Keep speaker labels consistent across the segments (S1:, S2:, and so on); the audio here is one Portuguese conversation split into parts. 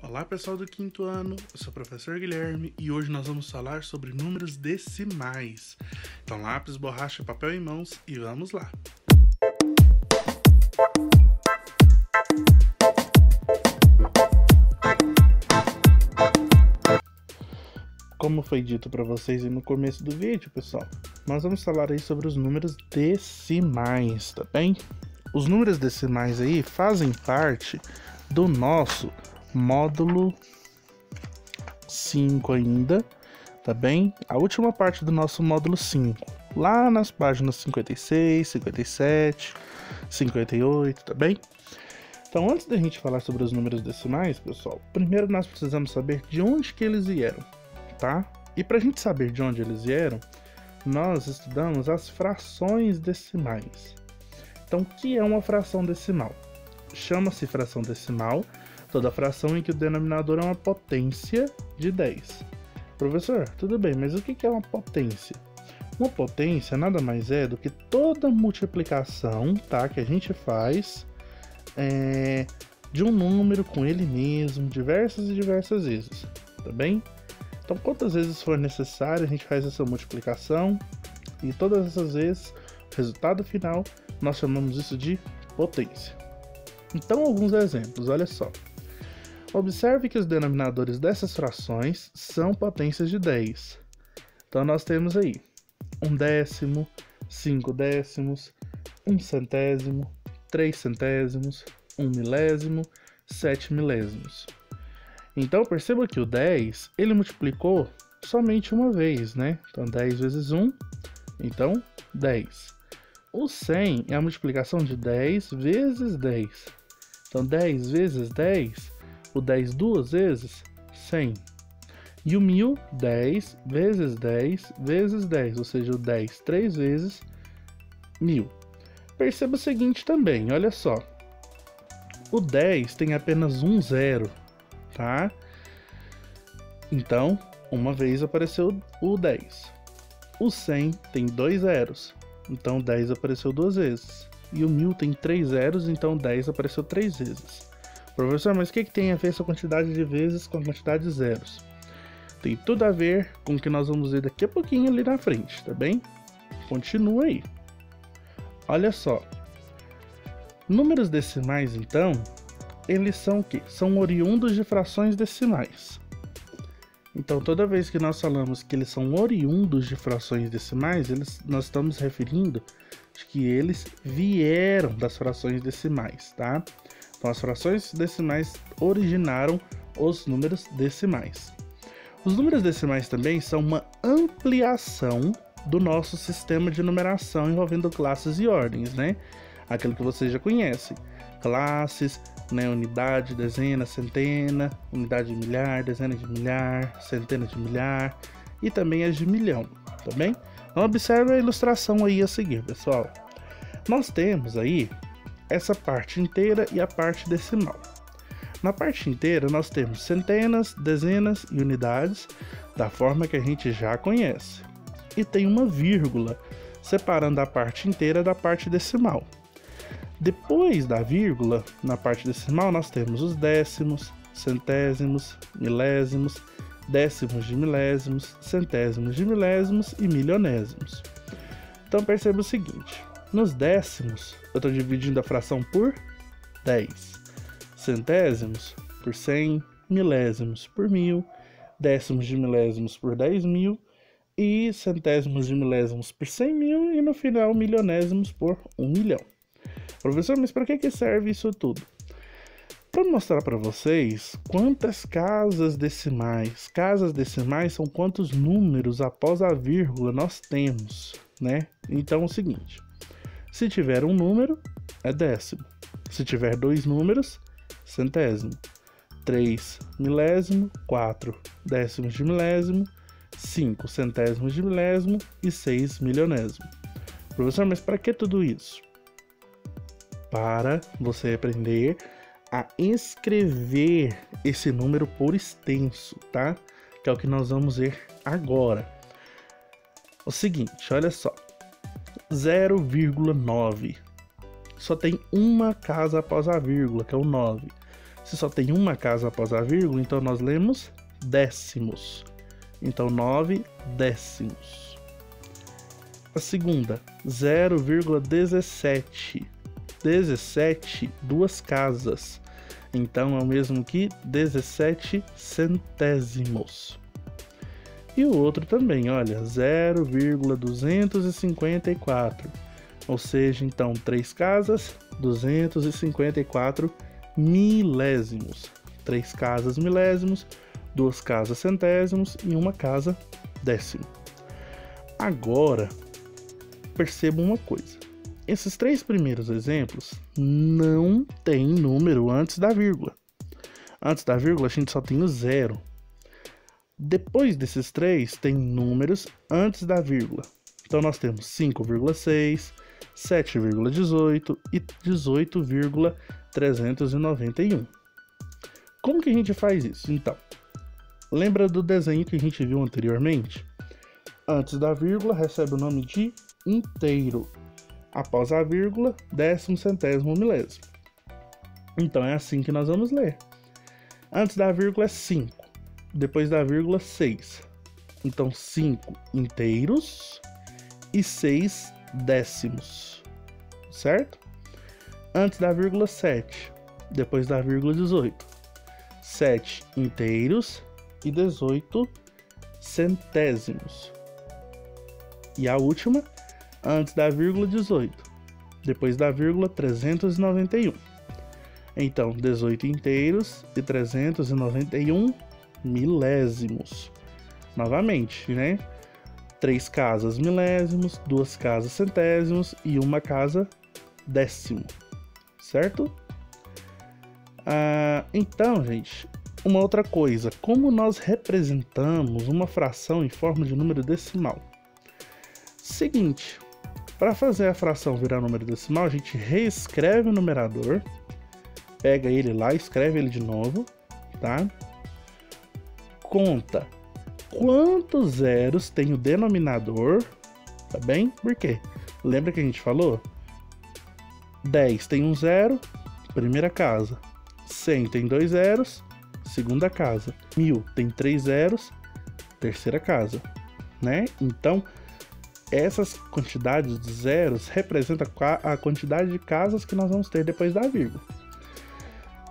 S1: Olá pessoal do quinto ano, eu sou o professor Guilherme e hoje nós vamos falar sobre números decimais. Então lápis, borracha, papel em mãos e vamos lá! Como foi dito para vocês no começo do vídeo, pessoal, nós vamos falar aí sobre os números decimais, tá bem? Os números decimais aí fazem parte do nosso módulo 5 ainda, tá bem? A última parte do nosso módulo 5, lá nas páginas 56, 57, 58, tá bem? Então, antes da gente falar sobre os números decimais, pessoal, primeiro nós precisamos saber de onde que eles vieram, tá? E para a gente saber de onde eles vieram, nós estudamos as frações decimais. Então, o que é uma fração decimal? Chama-se fração decimal toda fração em que o denominador é uma potência de 10. Professor, tudo bem, mas o que é uma potência? Uma potência nada mais é do que toda multiplicação, tá, que a gente faz de um número com ele mesmo, diversas e diversas vezes, tá bem? Então, quantas vezes for necessário, a gente faz essa multiplicação e todas essas vezes, o resultado final, nós chamamos isso de potência. Então, alguns exemplos, olha só. Observe que os denominadores dessas frações são potências de 10. Então, nós temos aí 1/10, 5/10, 1/100, 3/100, 1/1000, 7/1000. Então, perceba que o 10, ele multiplicou somente uma vez, né? Então, 10 vezes 1, então 10. O 100 é a multiplicação de 10 vezes 10. Então, 10 vezes 10, o 10 duas vezes, 100. E o 1000, 10 vezes 10 vezes 10, ou seja, o 10 três vezes, 1000. Perceba o seguinte também, olha só. O 10 tem apenas um zero, tá? Então, uma vez apareceu o 10. O 100 tem dois zeros, então 10 apareceu duas vezes. E o 1000 tem 3 zeros, então 10 apareceu 3 vezes. Professor, mas o que tem a ver essa quantidade de vezes com a quantidade de zeros? Tem tudo a ver com o que nós vamos ver daqui a pouquinho ali na frente, tá bem? Continua aí. Olha só. Números decimais, então, eles são o quê? São oriundos de frações decimais. Então, toda vez que nós falamos que eles são oriundos de frações decimais, nós estamos referindo que eles vieram das frações decimais, tá? Então, as frações decimais originaram os números decimais. Os números decimais também são uma ampliação do nosso sistema de numeração envolvendo classes e ordens, né? Aquilo que vocês já conhecem. Classes, né? Unidade, dezena, centena, unidade de milhar, dezena de milhar, centena de milhar e também as de milhão, tá bem? Então, observe a ilustração aí a seguir, pessoal. Nós temos aí essa parte inteira e a parte decimal. Na parte inteira nós temos centenas, dezenas e unidades da forma que a gente já conhece. E tem uma vírgula separando a parte inteira da parte decimal. Depois da vírgula, na parte decimal, nós temos os décimos, centésimos, milésimos, décimos de milésimos, centésimos de milésimos e milionésimos. Então perceba o seguinte, nos décimos eu estou dividindo a fração por 10, centésimos por 100, milésimos por 1000, décimos de milésimos por 10.000 e centésimos de milésimos por 100.000 e no final milionésimos por 1 milhão. Professor, mas para que serve isso tudo? Para mostrar para vocês quantas casas decimais. Casas decimais são quantos números após a vírgula nós temos, né? Então é o seguinte, se tiver um número, é décimo. Se tiver dois números, centésimo. 3 milésimo, 4 décimos de milésimo, 5 centésimos de milésimo e 6 milionésimo. Professor, mas para que tudo isso? Para você aprender a escrever esse número por extenso, tá? Que é o que nós vamos ver agora. O seguinte, olha só. 0,9 só tem uma casa após a vírgula, que é o 9. Se só tem uma casa após a vírgula, então nós lemos décimos. Então 9 décimos. A segunda, 0,17. 17, duas casas. Então é o mesmo que 17 centésimos. E o outro também, olha, 0,254. Ou seja, então, 3 casas, 254 milésimos. 3 casas milésimos, 2 casas centésimos e uma casa décimo. Agora, perceba uma coisa. Esses 3 primeiros exemplos não tem número antes da vírgula. Antes da vírgula a gente só tem o 0. Depois desses 3 tem números antes da vírgula. Então nós temos 5,6, 7,18 e 18,391. Como que a gente faz isso? Então, lembra do desenho que a gente viu anteriormente? Antes da vírgula recebe o nome de inteiro. Após a vírgula, décimo, centésimo, milésimo. Então é assim que nós vamos ler. Antes da vírgula é 5. Depois da vírgula, 6. Então 5 inteiros e 6 décimos. Certo? Antes da vírgula, 7. Depois da vírgula, 18. 7 inteiros e 18 centésimos. E a última, antes da vírgula, 18. Depois da vírgula, 391. Então, 18 inteiros e 391 milésimos. Novamente, né? 3 casas milésimos, 2 casas centésimos e uma casa décimo. Certo? Então, gente, uma outra coisa. Como nós representamos uma fração em forma de número decimal? Seguinte, para fazer a fração virar número decimal, a gente reescreve o numerador, pega ele lá, escreve ele de novo, tá? Conta quantos zeros tem o denominador, tá bem? Por quê? Lembra que a gente falou? 10 tem um zero, primeira casa. 100 tem 2 zeros, segunda casa. 1000 tem 3 zeros, terceira casa, né? Então, essas quantidades de zeros representam a quantidade de casas que nós vamos ter depois da vírgula.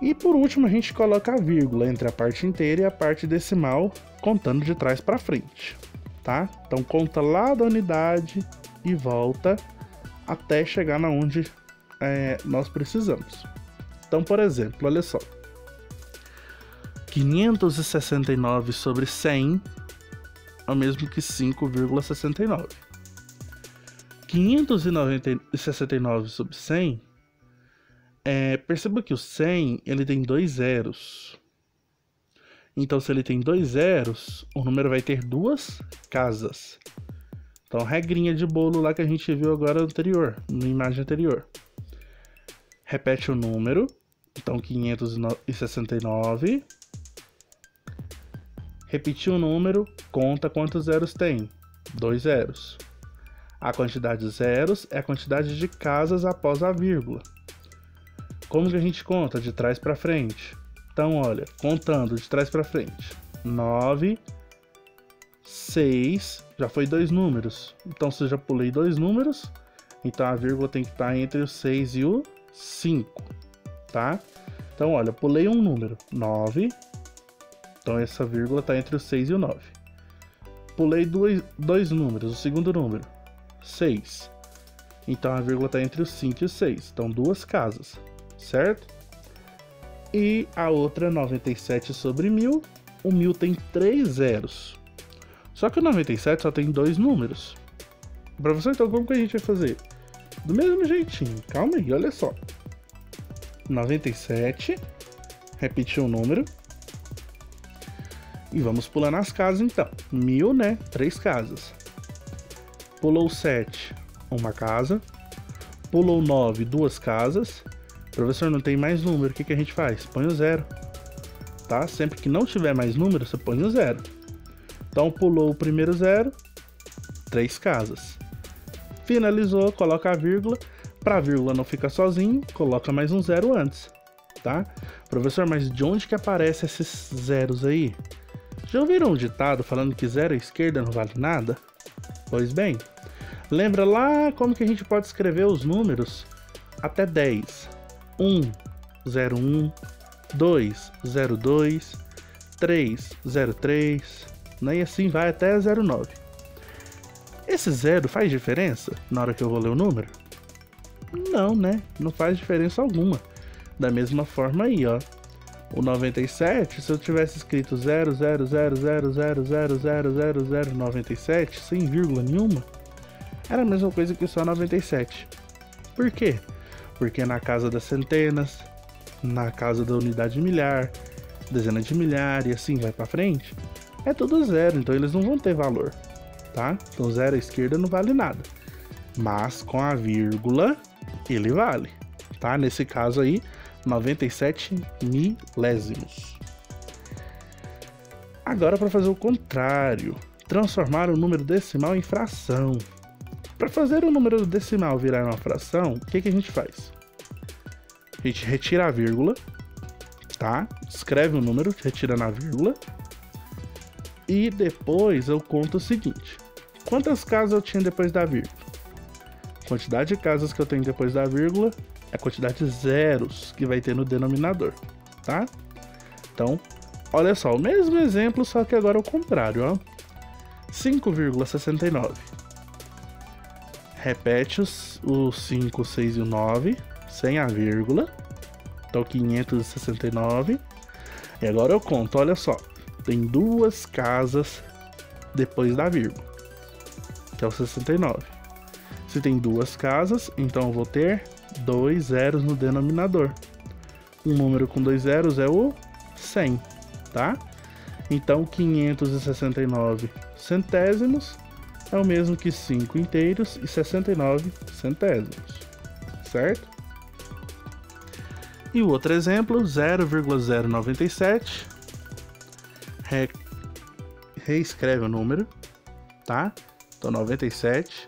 S1: E por último, a gente coloca a vírgula entre a parte inteira e a parte decimal, contando de trás para frente, tá? Então conta lá da unidade e volta até chegar na onde nós precisamos. Então, por exemplo, olha só. 569 sobre 100 é o mesmo que 5,69. 569 sobre 100, perceba que o 100 ele tem 2 zeros. Então, se ele tem 2 zeros, o número vai ter 2 casas. Então, regrinha de bolo lá que a gente viu agora na imagem anterior. Repete o número. Então, 569. Repetiu o número, conta quantos zeros tem. 2 zeros. A quantidade de zeros é a quantidade de casas após a vírgula. Como que a gente conta? De trás para frente. Então, olha, contando de trás para frente. 9, 6, já foi 2 números. Então, se eu já pulei 2 números, então a vírgula tem que estar entre o 6 e o 5, tá? Então, olha, pulei um número, 9. Então, essa vírgula está entre o 6 e o 9. Pulei dois números, o segundo número, 6. Então, a vírgula está entre o 5 e o 6. Então, 2 casas, certo? E a outra, 97 sobre 1000. O 1000 tem 3 zeros. Só que o 97 só tem 2 números. Professor, então como que a gente vai fazer? Do mesmo jeitinho. Calma aí, olha só. 97. Repetir o número. E vamos pulando as casas então. 1000, né? 3 casas. Pulou 7, uma casa. Pulou 9, 2 casas. Professor, não tem mais número. O que a gente faz? Põe o 0. Tá? Sempre que não tiver mais número, você põe o 0. Então, pulou o primeiro 0. 3 casas. Finalizou, coloca a vírgula. Para a vírgula não ficar sozinho, coloca mais um 0 antes. tá? Professor, mas de onde que aparecem esses zeros aí? Já ouviram um ditado falando que zero à esquerda não vale nada? Pois bem, lembra lá como que a gente pode escrever os números até 10? 1, 01, 2, 02, 3, 03, né? E assim vai até 09. Esse zero faz diferença na hora que eu vou ler o número? Não, né? Não faz diferença alguma. Da mesma forma aí, ó. O 97, se eu tivesse escrito 0,00000000097 sem vírgula nenhuma, era a mesma coisa que só 97. Por quê? Porque na casa das centenas, na casa da unidade milhar, dezena de milhar e assim vai pra frente, é tudo zero, então eles não vão ter valor, tá? Então zero à esquerda não vale nada. Mas com a vírgula, ele vale, tá? Nesse caso aí, 97 milésimos. Agora para fazer o contrário, transformar o número decimal em fração. Para fazer o número decimal virar uma fração, o que a gente faz? A gente retira a vírgula, tá? Escreve o número, retira na vírgula. E depois eu conto o seguinte: quantas casas eu tinha depois da vírgula? A quantidade de casas que eu tenho depois da vírgula é a quantidade de zeros que vai ter no denominador, tá? Então, olha só, o mesmo exemplo, só que agora ao contrário, ó. 5,69. Repete os 5, 6 e o 9, sem a vírgula. Então, 569. E agora eu conto, olha só. Tem duas casas depois da vírgula, que é o 69. Se tem duas casas, então eu vou ter 2 zeros no denominador. Um número com 2 zeros é o 100, tá? Então 569 centésimos é o mesmo que 5 inteiros e 69 centésimos, certo? E o outro exemplo, 0,097, reescreve o número, tá? Então 97.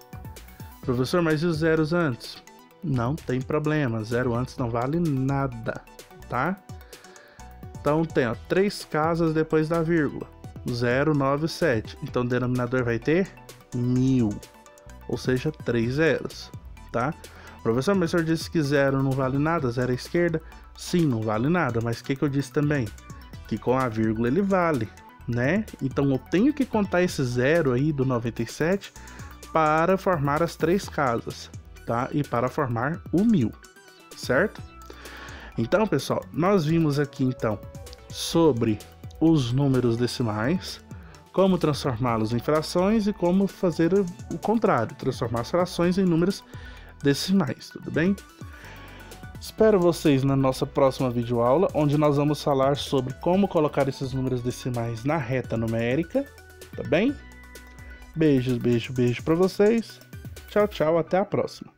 S1: Professor, mas e os zeros antes? Não tem problema, zero antes não vale nada, tá? Então tem, ó, 3 casas depois da vírgula, 097. Então o denominador vai ter 1000, ou seja, 3 zeros, tá? Professor, mas o senhor disse que zero não vale nada, zero à esquerda? Sim, não vale nada, mas o que eu disse também? Que com a vírgula ele vale, né? Então eu tenho que contar esse zero aí do 97 para formar as 3 casas, tá? E para formar o 1000, certo? Então, pessoal, nós vimos aqui então sobre os números decimais, como transformá-los em frações e como fazer o contrário, transformar as frações em números decimais, tudo bem? Espero vocês na nossa próxima videoaula, onde nós vamos falar sobre como colocar esses números decimais na reta numérica, tá bem? Beijos, beijo para vocês. Tchau, tchau, até a próxima.